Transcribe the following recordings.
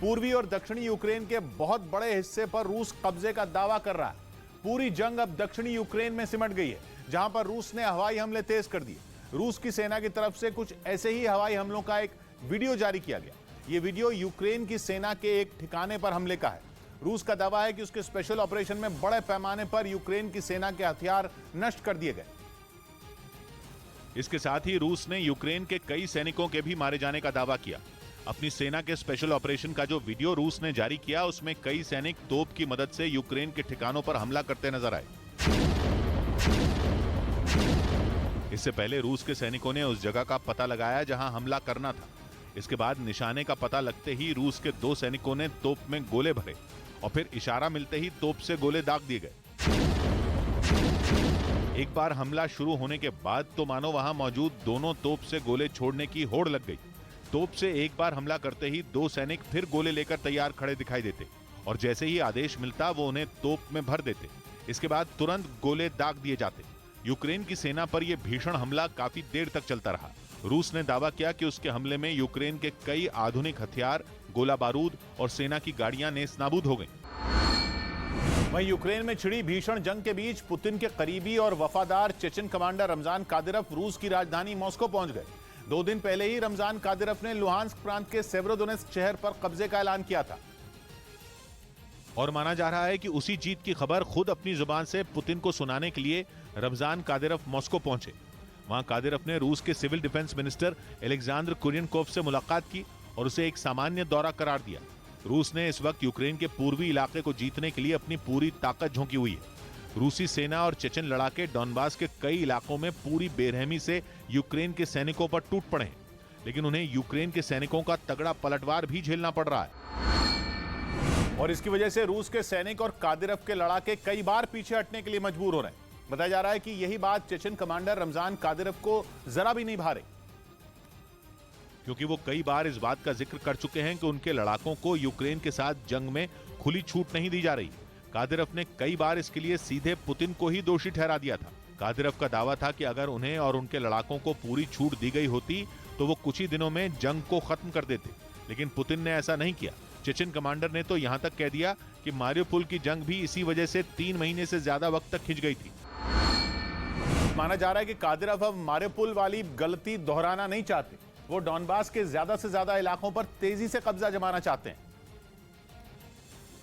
पूर्वी और दक्षिणी यूक्रेन के बहुत बड़े हिस्से पर रूस कब्जे का दावा कर रहा है। पूरी जंग अब दक्षिणी यूक्रेन में सिमट गई है, जहां पर रूस ने हवाई हमले तेज कर दिए। रूस की सेना की तरफ से कुछ ऐसे ही हवाई हमलों का एक वीडियो जारी किया गया। यह वीडियो यूक्रेन की सेना के एक ठिकाने पर हमले का है। रूस का दावा है कि उसके स्पेशल ऑपरेशन में बड़े पैमाने पर यूक्रेन की सेना के हथियार नष्ट कर दिए गए। इसके साथ ही रूस ने यूक्रेन के कई सैनिकों के भी मारे जाने का दावा किया। अपनी सेना के स्पेशल ऑपरेशन का जो वीडियो रूस ने जारी किया, उसमें कई सैनिक तोप की मदद से यूक्रेन के ठिकानों पर हमला करते नजर आए। इससे पहले रूस के सैनिकों ने उस जगह का पता लगाया जहां हमला करना था। इसके बाद निशाने का पता लगते ही रूस के 2 सैनिकों ने तोप में गोले भरे और फिर इशारा मिलते ही तोप से गोले दाग दिए गए। एक बार हमला शुरू होने के बाद तो मानो वहां मौजूद दोनों तोप से गोले छोड़ने की होड़ लग गई। तोप से एक बार हमला करते ही 2 सैनिक फिर गोले लेकर तैयार खड़े दिखाई देते और जैसे ही आदेश मिलता वो उन्हें तोप में भर देते। इसके बाद तुरंत गोले दाग दिए जाते। यूक्रेन की सेना पर यह भीषण हमला काफी देर तक चलता रहा। रूस ने दावा किया कि उसके हमले में यूक्रेन के कई आधुनिक हथियार, गोला बारूद और सेना की गाड़ियां नेस्तनाबूद हो गईं। वहीं यूक्रेन में छिड़ी भीषण जंग के बीच पुतिन के करीबी और वफादार चेचन कमांडर रमजान कादिरोव रूस की राजधानी मॉस्को पहुंच गए। 2 दिन पहले ही रमजान कादिरोव ने लुहांस्क प्रांत के सेवरोदोनेस्क शहर पर कब्जे का ऐलान किया था और माना जा रहा है कि उसी जीत की खबर खुद अपनी जुबान से पुतिन को सुनाने के लिए रमजान कादिरोव मॉस्को पहुंचे। वहां कादिरोव ने रूस के सिविल डिफेंस मिनिस्टर एलेक्जेंडर कुरियनकोव से मुलाकात की और उसे एक सामान्य दौरा करार दिया। रूस ने इस वक्त यूक्रेन के पूर्वी इलाके को जीतने के लिए अपनी पूरी ताकत झोंकी हुई है। रूसी सेना और चेचन लड़ाके डॉनबास के कई इलाकों में पूरी बेरहमी से यूक्रेन के सैनिकों पर टूट पड़े हैं, लेकिन उन्हें यूक्रेन के सैनिकों का तगड़ा पलटवार भी झेलना पड़ रहा है। और इसकी वजह से रूस के सैनिक और कादिरोव के लड़ाके कई बार पीछे हटने के लिए मजबूर हो रहे हैं। बताया जा रहा है कि यही बात चेचन कमांडर रमजान कादिरोव को जरा भी नहीं भा रही, क्योंकि वो कई बार इस बात का जिक्र कर चुके हैं कि उनके लड़ाकों को यूक्रेन के साथ जंग में खुली छूट नहीं दी जा रही। कादिरोव ने कई बार इसके लिए सीधे पुतिन को ही दोषी ठहरा दिया था। कादिरोव का दावा था कि अगर उन्हें और उनके लड़ाकों को पूरी छूट दी गई होती तो वो कुछ ही दिनों में जंग को खत्म कर देते, लेकिन पुतिन ने ऐसा नहीं किया। चेचन कमांडर ने तो यहां तक कह दिया कि मारियोपोल की जंग भी इसी वजह से 3 महीने से ज्यादा वक्त तक खिंच गई थी। माना जा रहा है कि कादिरोव अब मारियोपोल वाली गलती दोहराना नहीं चाहते। वो डॉनबास के ज्यादा से ज्यादा इलाकों पर तेजी से कब्जा जमाना चाहते हैं,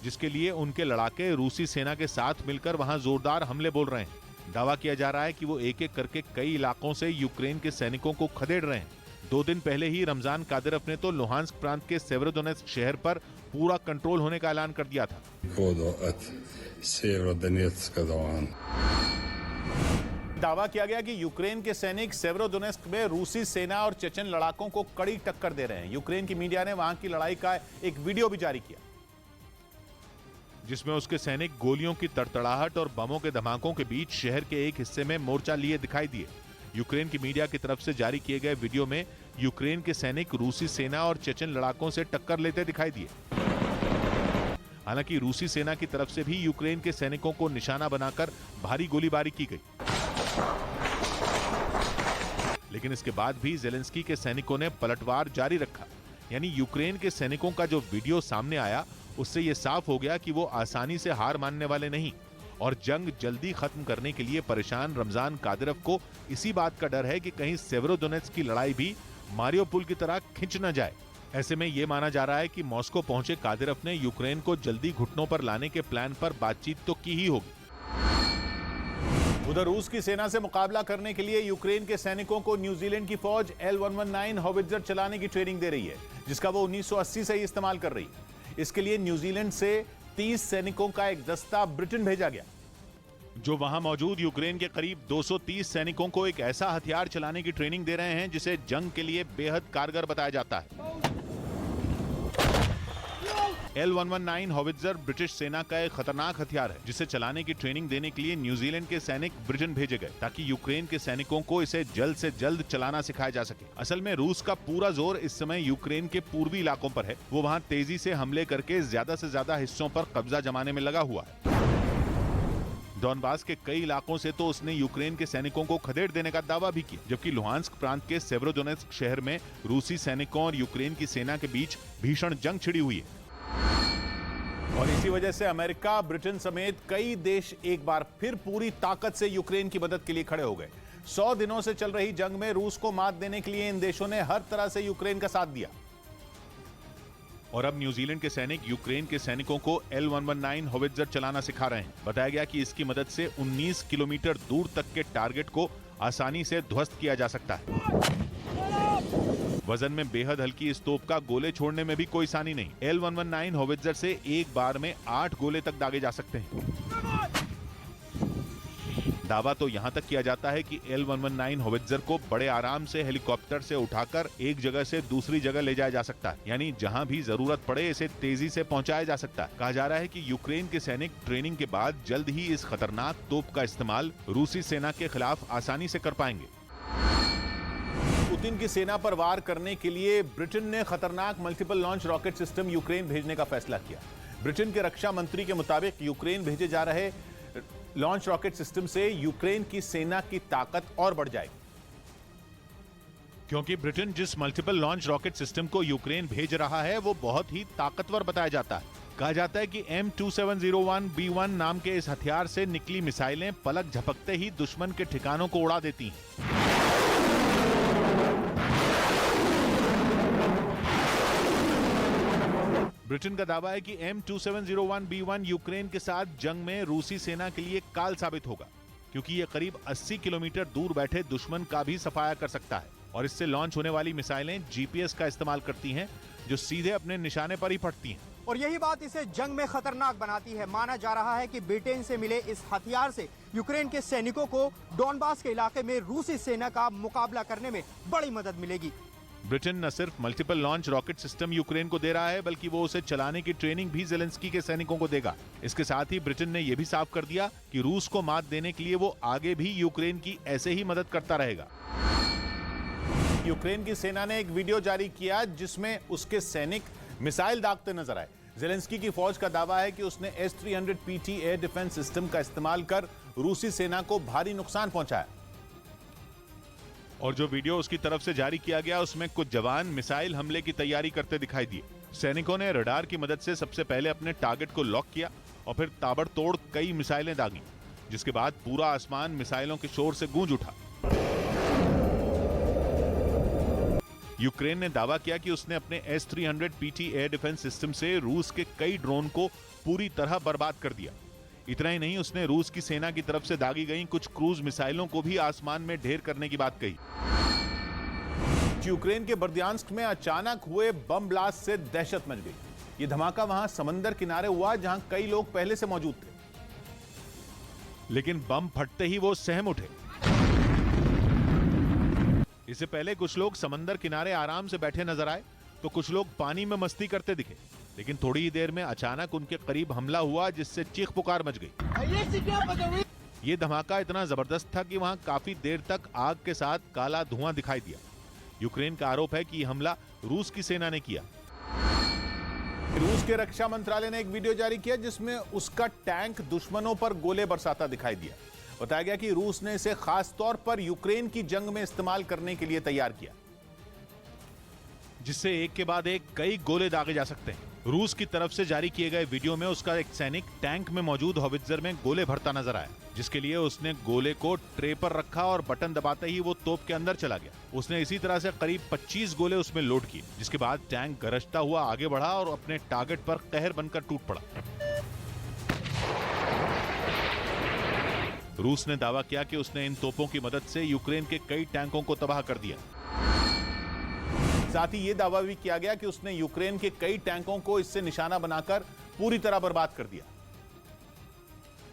जिसके लिए उनके लड़ाके रूसी सेना के साथ मिलकर वहां जोरदार हमले बोल रहे हैं। दावा किया जा रहा है कि वो एक एक करके कई इलाकों से यूक्रेन के सैनिकों को खदेड़ रहे हैं। 2 दिन पहले ही रमजान कादिरोव ने तो लुहांस्क प्रांत के सेवरोदोनेस्क शहर पर पूरा कंट्रोल होने का ऐलान कर दिया था। दावा किया गया कि यूक्रेन के सैनिक सेवरोदोनेस्क में रूसी सेना और चेचन लड़ाकों को कड़ी टक्कर दे रहे हैं। यूक्रेन की मीडिया ने वहां की लड़ाई का एक वीडियो भी जारी किया, जिसमें उसके सैनिक गोलियों की तड़तड़ाहट और बमों के धमाकों के बीच शहर के एक हिस्से में मोर्चा लिए दिखाई दिए। यूक्रेन की मीडिया की तरफ से जारी किए गए वीडियो में यूक्रेन के सैनिक रूसी सेना और चेचन लड़ाकों से टक्कर लेते दिखाई दिए। हालांकि रूसी सेना की तरफ से भी यूक्रेन के सैनिकों को निशाना बनाकर भारी गोलीबारी की गई, लेकिन इसके बाद भी ज़ेलेंस्की के सैनिकों ने पलटवार जारी रखा। यानी यूक्रेन के सैनिकों का जो वीडियो सामने आया, उससे यह साफ हो गया कि वो आसानी से हार मानने वाले नहीं और जंग जल्दी खत्म करने के लिए परेशान रमजान कादिरोव को इसी बात का डर है कि कहीं सेवरोदोनेस्क की लड़ाई भी मारियोपोल की तरह खिंच न जाए। ऐसे में यह माना जा रहा है कि मॉस्को पहुंचे कादिरोव ने यूक्रेन को जल्दी घुटनों पर लाने के प्लान पर बातचीत तो की ही होगी। उधर रूस की सेना से मुकाबला करने के लिए यूक्रेन के सैनिकों को न्यूजीलैंड की फौज L119 हॉविट्जर चलाने की ट्रेनिंग दे रही है, जिसका वो 1980 से ही इस्तेमाल कर रही है। इसके लिए न्यूजीलैंड से 30 सैनिकों का एक दस्ता ब्रिटेन भेजा गया, जो वहां मौजूद यूक्रेन के करीब 230 सैनिकों को एक ऐसा हथियार चलाने की ट्रेनिंग दे रहे हैं जिसे जंग के लिए बेहद कारगर बताया जाता है। L119 हॉविट्जर ब्रिटिश सेना का एक खतरनाक हथियार है, जिसे चलाने की ट्रेनिंग देने के लिए न्यूजीलैंड के सैनिक ब्रिटेन भेजे गए ताकि यूक्रेन के सैनिकों को इसे जल्द से जल्द चलाना सिखाया जा सके। असल में रूस का पूरा जोर इस समय यूक्रेन के पूर्वी इलाकों पर है। वो वहां तेजी से हमले करके ज्यादा से ज्यादा हिस्सों पर कब्जा जमाने में लगा हुआ है। डॉनबास के कई इलाकों से तो उसने यूक्रेन के सैनिकों को खदेड़ देने का दावा भी किया, जबकि लुहांस्क प्रांत के सेवरोदोनेस्क शहर में रूसी सैनिकों और यूक्रेन की सेना के बीच भीषण जंग छिड़ी हुई है। और इसी वजह से अमेरिका, ब्रिटेन समेत कई देश एक बार फिर पूरी ताकत से यूक्रेन की मदद के लिए खड़े हो गए। 100 दिनों से चल रही जंग में रूस को मात देने के लिए इन देशों ने हर तरह से यूक्रेन का साथ दिया। और अब न्यूजीलैंड के सैनिक यूक्रेन के सैनिकों को L119 होवित्जर चलाना सिखा रहे हैं। बताया गया कि इसकी मदद से 19 किलोमीटर दूर तक के टारगेट को आसानी से ध्वस्त किया जा सकता है। वजन में बेहद हल्की इस तोप का गोले छोड़ने में भी कोई सानी नहीं। L119 होवित्जर से एक बार में 8 गोले तक दागे जा सकते हैं। दावा तो यहां तक किया जाता है कि L119 होवित्जर को बड़े आराम से हेलीकॉप्टर से उठाकर एक जगह से दूसरी जगह ले जाया जा सकता है, यानी जहां भी जरूरत पड़े इसे तेजी से पहुंचाया जा सकता है। कहा जा रहा है कि यूक्रेन के सैनिक ट्रेनिंग के बाद जल्द ही इस खतरनाक तोप का इस्तेमाल रूसी सेना के खिलाफ आसानी से कर पाएंगे। पुतिन की सेना पर वार करने के लिए ब्रिटेन ने खतरनाक multiple launch rocket system Ukraine भेजने का फैसला किया। ब्रिटेन के रक्षा मंत्री के मुताबिक यूक्रेन भेजे जा रहे लॉन्च रॉकेट सिस्टम से यूक्रेन की सेना की ताकत और बढ़ जाएगी। क्योंकि ब्रिटेन जिस मल्टीपल लॉन्च रॉकेट सिस्टम को यूक्रेन भेज रहा है वो बहुत ही ताकतवर बताया जाता है। कहा जाता है कि M2701B1 नाम के इस हथियार से निकली मिसाइलें पलक झपकते ही दुश्मन के ठिकानों को उड़ा देती हैं। ब्रिटेन का दावा है कि M2701B1 यूक्रेन के साथ जंग में रूसी सेना के लिए काल साबित होगा, क्योंकि ये करीब 80 किलोमीटर दूर बैठे दुश्मन का भी सफाया कर सकता है और इससे लॉन्च होने वाली मिसाइलें जीपीएस का इस्तेमाल करती हैं, जो सीधे अपने निशाने पर ही फटती हैं। और यही बात इसे जंग में खतरनाक बनाती है। माना जा रहा है कि ब्रिटेन से मिले इस हथियार से यूक्रेन के सैनिकों को डोनबास के इलाके में रूसी सेना का मुकाबला करने में बड़ी मदद मिलेगी। ब्रिटेन न सिर्फ multiple launch rocket system Ukraine को दे रहा है, बल्कि वो उसे चलाने की ट्रेनिंग भी ज़ेलेंस्की के सैनिकों को देगा। इसके साथ ही ब्रिटेन ने यह भी साफ कर दिया कि रूस को मात देने के लिए वो आगे भी यूक्रेन की ऐसे ही मदद करता रहेगा। यूक्रेन की सेना ने एक वीडियो जारी किया जिसमें उसके सैनिक मिसाइल दागते नजर आए। ज़ेलेंस्की की फौज का दावा है कि उसने S-300PT एयर डिफेंस सिस्टम का इस्तेमाल कर रूसी सेना को भारी नुकसान पहुंचाया। और जो वीडियो उसकी तरफ से जारी किया गया उसमें कुछ जवान मिसाइल हमले की तैयारी करते दिखाई दिए। सैनिकों ने रडार की मदद से सबसे पहले अपने टारगेट को लॉक किया और फिर ताबड़तोड़ कई मिसाइलें दागी, जिसके बाद पूरा आसमान मिसाइलों के शोर से गूंज उठा। यूक्रेन ने दावा किया कि उसने अपने S-300PT एयर डिफेंस सिस्टम से रूस के कई ड्रोन को पूरी तरह बर्बाद कर दिया। इतना ही नहीं, उसने रूस की सेना की तरफ से दागी गई कुछ क्रूज मिसाइलों को भी आसमान में ढेर करने की बात कही। यूक्रेन के बर्दियांस्क में अचानक हुए बम ब्लास्ट से दहशत मच गई। यह धमाका वहां समंदर किनारे हुआ जहां कई लोग पहले से मौजूद थे, लेकिन बम फटते ही वो सहम उठे। इससे पहले कुछ लोग समंदर किनारे आराम से बैठे नजर आए तो कुछ लोग पानी में मस्ती करते दिखे, लेकिन थोड़ी ही देर में अचानक उनके करीब हमला हुआ जिससे चीख पुकार मच गई। ये धमाका इतना जबरदस्त था कि वहां काफी देर तक आग के साथ काला धुआं दिखाई दिया। यूक्रेन का आरोप है कि यह हमला रूस की सेना ने किया। रूस के रक्षा मंत्रालय ने एक वीडियो जारी किया जिसमें उसका टैंक दुश्मनों पर गोले बरसाता दिखाई दिया। बताया गया कि रूस ने इसे खास तौर पर यूक्रेन की जंग में इस्तेमाल करने के लिए तैयार किया, जिससे एक के बाद एक कई गोले दागे जा सकते हैं। रूस की तरफ से जारी किए गए वीडियो में उसका एक सैनिक टैंक में मौजूद होवित्जर में गोले भरता नजर आया, जिसके लिए उसने गोले को ट्रे पर रखा और बटन दबाते ही वो तोप के अंदर चला गया। उसने इसी तरह से करीब 25 गोले उसमें लोड किए, जिसके बाद टैंक गरजता हुआ आगे बढ़ा और अपने टारगेट पर कहर बनकर टूट पड़ा। रूस ने दावा किया कि उसने इन तोपों की मदद से यूक्रेन के कई टैंकों को तबाह कर दिया। साथ ही यह दावा भी किया गया कि उसने यूक्रेन के कई टैंकों को इससे निशाना बनाकर पूरी तरह बर्बाद कर दिया,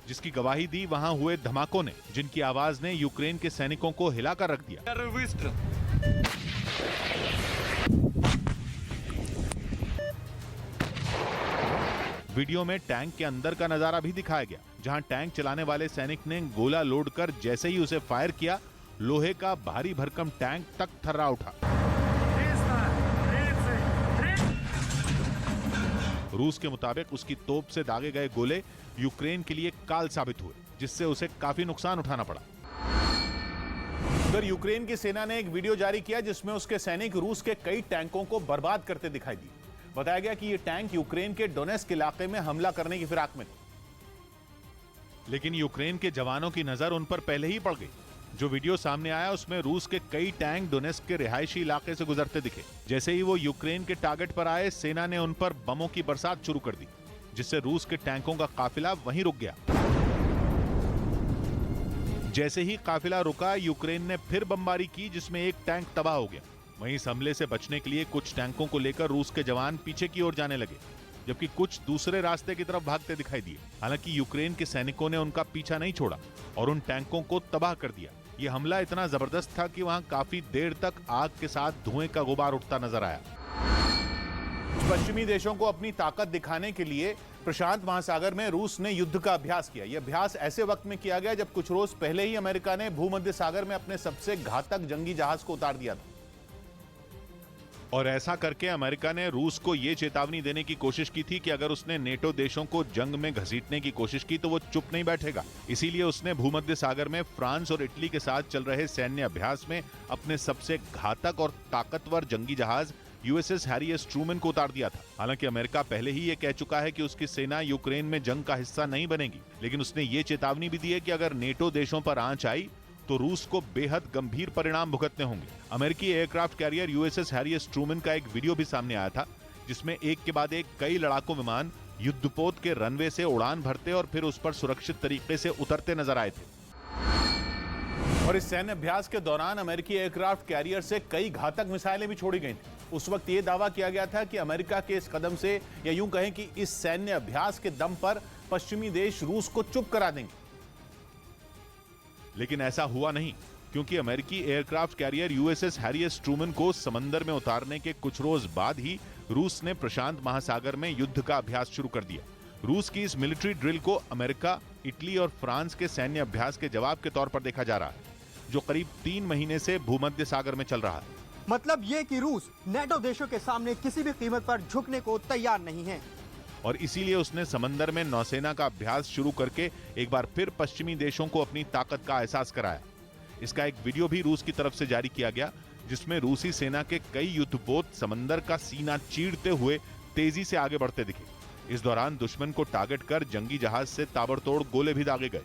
जिसकी गवाही दी वहां हुए धमाकों ने, जिनकी आवाज ने यूक्रेन के सैनिकों को हिलाकर रख दिया। वीडियो में टैंक के अंदर का नजारा भी दिखाया गया, जहां टैंक चलाने वाले सैनिक ने गोला लोड कर जैसे ही उसे फायर किया, लोहे का भारी भरकम टैंक तक थर्रा उठा। रूस के मुताबिक उसकी तोप से दागे गए गोले यूक्रेन के लिए काल साबित हुए, जिससे उसे काफी नुकसान उठाना पड़ा। उधर यूक्रेन की सेना ने एक वीडियो जारी किया जिसमें उसके सैनिक रूस के कई टैंकों को बर्बाद करते दिखाई दिए। बताया गया कि ये टैंक यूक्रेन के डोनेस्क इलाके में हमला करने की फिराक में थे। लेकिन यूक्रेन के जवानों की नजर उन पर पहले ही पड़ गई। जो वीडियो सामने आया उसमें रूस के कई टैंक डोनेस्क के रिहायशी इलाके से गुजरते दिखे। जैसे ही वो यूक्रेन के टारगेट पर आए, सेना ने उन पर बमों की बरसात शुरू कर दी, जिससे रूस के टैंकों का काफिला वहीं रुक गया। जैसे ही काफिला रुका, यूक्रेन ने फिर बमबारी की, जिसमें एक टैंक तबाह हो गया। वहीं इस हमले से बचने के लिए कुछ टैंकों को लेकर रूस के जवान पीछे की ओर जाने लगे, जबकि कुछ दूसरे रास्ते की तरफ भागते दिखाई दिए। हालांकि यूक्रेन के सैनिकों ने उनका पीछा नहीं छोड़ा और उन टैंकों को तबाह कर दिया। यह हमला इतना जबरदस्त था कि वहां काफी देर तक आग के साथ धुएं का गुबार उठता नजर आया। पश्चिमी देशों को अपनी ताकत दिखाने के लिए प्रशांत महासागर में रूस ने युद्ध का अभ्यास किया। यह अभ्यास ऐसे वक्त में किया गया जब कुछ रोज पहले ही अमेरिका ने भूमध्य सागर में अपने सबसे घातक जंगी जहाज को उतार दिया था। और ऐसा करके अमेरिका ने रूस को यह चेतावनी देने की कोशिश की थी कि अगर उसने नेटो देशों को जंग में घसीटने की कोशिश की तो वो चुप नहीं बैठेगा। इसीलिए उसने भूमध्य सागर में फ्रांस और इटली के साथ चल रहे सैन्य अभ्यास में अपने सबसे घातक और ताकतवर जंगी जहाज यूएसएस हैरी एस ट्रूमैन को उतार दिया था। हालांकि अमेरिका पहले ही ये कह चुका है कि उसकी सेना यूक्रेन में जंग का हिस्सा नहीं बनेगी, लेकिन उसने ये चेतावनी भी दी है कि अगर नेटो देशों पर आंच आई तो रूस को बेहद गंभीर परिणाम भुगतने होंगे। अमेरिकी aircraft carrier USS Harry S Trueman का एक वीडियो भी सामने आया था, जिसमें एक के बाद एक कई लड़ाकू विमान युद्धपोत के रनवे से उड़ान भरते और फिर उस पर सुरक्षित तरीके से उतरते नजर आए थे। और इस सैन्य अभ्यास के दौरान अमेरिकी एयरक्राफ्ट कैरियर से कई घातक मिसाइलें भी छोड़ी गई थी। उस वक्त यह दावा किया गया था कि अमेरिका के इस कदम से, या यूं कहें कि इस सैन्य अभ्यास के दम पर, पश्चिमी देश रूस को चुप करा देंगे। लेकिन ऐसा हुआ नहीं, क्योंकि अमेरिकी aircraft carrier USS Harry S Trueman को समंदर में उतारने के कुछ रोज बाद ही रूस ने प्रशांत महासागर में युद्ध का अभ्यास शुरू कर दिया। रूस की इस मिलिट्री ड्रिल को अमेरिका, इटली और फ्रांस के सैन्य अभ्यास के जवाब के तौर पर देखा जा रहा है, जो करीब 3 महीने से भूमध्य सागर में चल रहा है। मतलब ये कि रूस नेटो देशों के सामने किसी भी कीमत पर झुकने को तैयार नहीं है। और इसीलिए उसने समंदर में नौसेना का अभ्यास शुरू करके एक बार फिर पश्चिमी देशों को अपनी ताकत का एहसास कराया। इसका एक वीडियो भी रूस की तरफ से जारी किया गया, जिसमें रूसी सेना के कई युद्धपोत समंदर का सीना चीरते हुए तेजी से आगे बढ़ते दिखे। इस दौरान दुश्मन को टारगेट कर जंगी जहाज से ताबड़तोड़ गोले भी दागे गए।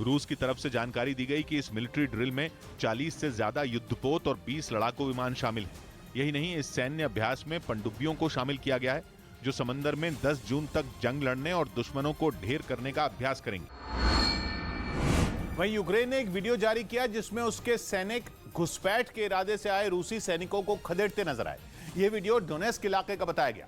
रूस की तरफ से जानकारी दी गई कि इस मिलिट्री ड्रिल में 40 से ज्यादा युद्धपोत और 20 लड़ाकू विमान शामिल हैं। यही नहीं, इस सैन्य अभ्यास में पनडुब्बियों को शामिल किया गया है, जो समंदर में 10 जून तक जंग लड़ने और दुश्मनों को ढेर करने का अभ्यास करेंगे। वहीं यूक्रेन ने एक वीडियो जारी किया जिसमें उसके सैनिक घुसपैठ के इरादे से आए रूसी सैनिकों को खदेड़ते नजर आए। यह वीडियो डोनेस्क इलाके का बताया गया,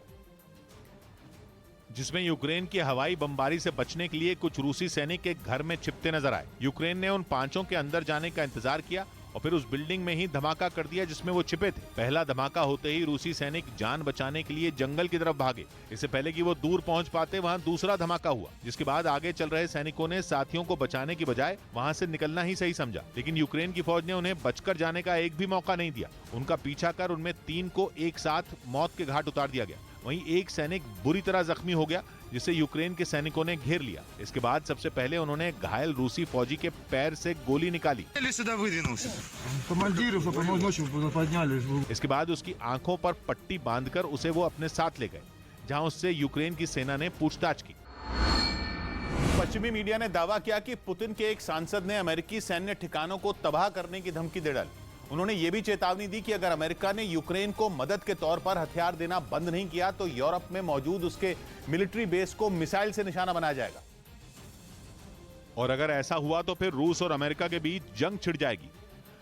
जिसमें यूक्रेन की हवाई बमबारी से बचने के लिए कुछ रूसी सैनिक एक घर में छिपते नजर आए। यूक्रेन ने उन 5 के अंदर जाने का इंतजार किया और फिर उस बिल्डिंग में ही धमाका कर दिया जिसमें वो छिपे थे। पहला धमाका होते ही रूसी सैनिक जान बचाने के लिए जंगल की तरफ भागे। इससे पहले कि वो दूर पहुंच पाते, वहां दूसरा धमाका हुआ, जिसके बाद आगे चल रहे सैनिकों ने साथियों को बचाने की बजाय वहां से निकलना ही सही समझा। लेकिन यूक्रेन की फौज ने उन्हें बचकर जाने का एक भी मौका नहीं दिया। उनका पीछा कर उनमें 3 को एक साथ मौत के घाट उतार दिया गया। वहीं एक सैनिक बुरी तरह जख्मी हो गया, जिसे यूक्रेन के सैनिकों ने घेर लिया। इसके बाद सबसे पहले उन्होंने घायल रूसी फौजी के पैर से गोली निकाली। इसके बाद उसकी आंखों पर पट्टी बांधकर उसे वो अपने साथ ले गए, जहां उससे यूक्रेन की सेना ने पूछताछ की। पश्चिमी मीडिया ने दावा किया कि पुतिन के एक सांसद ने अमेरिकी सैन्य ठिकानों को तबाह करने की धमकी दे डाली। उन्होंने ये भी चेतावनी दी कि अगर अमेरिका ने यूक्रेन को मदद के तौर पर हथियार देना बंद नहीं किया तो यूरोप में मौजूद उसके मिलिट्री बेस को मिसाइल से निशाना बनाया जाएगा। और अगर ऐसा हुआ तो फिर रूस और अमेरिका के बीच जंग छिड़ जाएगी।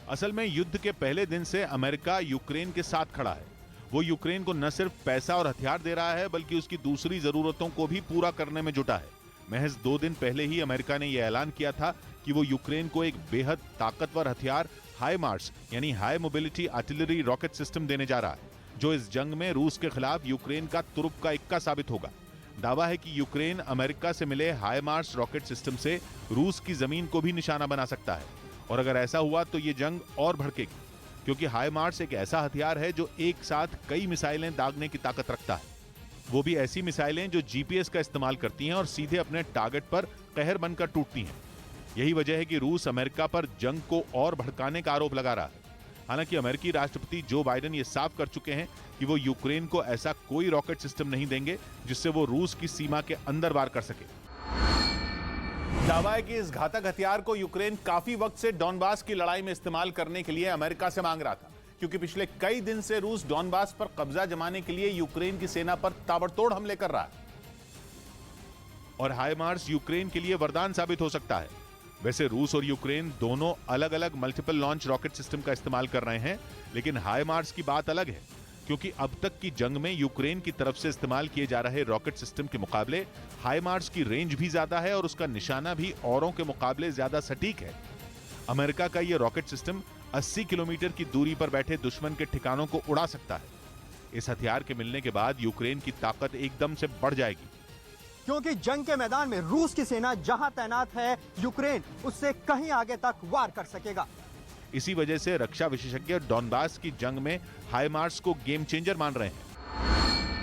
असल में युद्ध के पहले दिन से अमेरिका यूक्रेन के साथ खड़ा है। वो यूक्रेन को न सिर्फ पैसा और हथियार दे रहा है, बल्कि उसकी दूसरी जरूरतों को भी पूरा करने में जुटा है। महज 2 दिन पहले ही अमेरिका ने यह ऐलान किया था कि वो यूक्रेन को एक बेहद ताकतवर हथियार हाइमार्स यानी high mobility artillery rocket system देने जा रहा है, जो इस जंग में रूस के खिलाफ यूक्रेन का तुरुप का इक्का साबित होगा। दावा है कि यूक्रेन अमेरिका से मिले हाइमार्स रॉकेट सिस्टम से रूस की जमीन को भी निशाना बना सकता है। और अगर ऐसा हुआ तो ये जंग और भड़केगी, क्योंकि हाइमार्स एक ऐसा हथियार है जो एक साथ कई मिसाइलें दागने की ताकत रखता है। वो भी ऐसी मिसाइलें जो जीपीएस का इस्तेमाल करती हैं और सीधे अपने टारगेट पर कहर बनकर टूटती हैं। यही वजह है कि रूस अमेरिका पर जंग को और भड़काने का आरोप लगा रहा है। हालांकि अमेरिकी राष्ट्रपति जो बाइडेन ये साफ कर चुके हैं कि वो यूक्रेन को ऐसा कोई रॉकेट सिस्टम नहीं देंगे जिससे वो रूस की सीमा के अंदर वार कर सके। दावा है कि इस घातक हथियार को यूक्रेन काफी वक्त से डॉनबास की लड़ाई में इस्तेमाल करने के लिए अमेरिका से मांग रहा था, क्योंकि पिछले कई दिन से रूस डॉनबास पर कब्जा जमाने के लिए यूक्रेन की सेना पर ताबड़तोड़ हमले कर रहा है। और हाइमार्स यूक्रेन के लिए वरदान साबित हो सकता है। वैसे रूस और यूक्रेन दोनों अलग अलग मल्टीपल लॉन्च रॉकेट सिस्टम का इस्तेमाल कर रहे हैं, लेकिन हाइमार्स की बात अलग है, क्योंकि अब तक की जंग में यूक्रेन की तरफ से इस्तेमाल किए जा रहे रॉकेट सिस्टम के मुकाबले हाइमार्स की रेंज भी ज्यादा है और उसका निशाना भी औरों के मुकाबले ज्यादा सटीक है। अमेरिका का यह रॉकेट सिस्टम 80 किलोमीटर की दूरी पर बैठे दुश्मन के ठिकानों को उड़ा सकता है। इस हथियार के मिलने के बाद यूक्रेन की ताकत एकदम से बढ़ जाएगी, क्योंकि जंग के मैदान में रूस की सेना जहां तैनात है, यूक्रेन उससे कहीं आगे तक वार कर सकेगा। इसी वजह से रक्षा विशेषज्ञ डॉनबास की जंग में हाइमार्स को गेम चेंजर मान रहे हैं।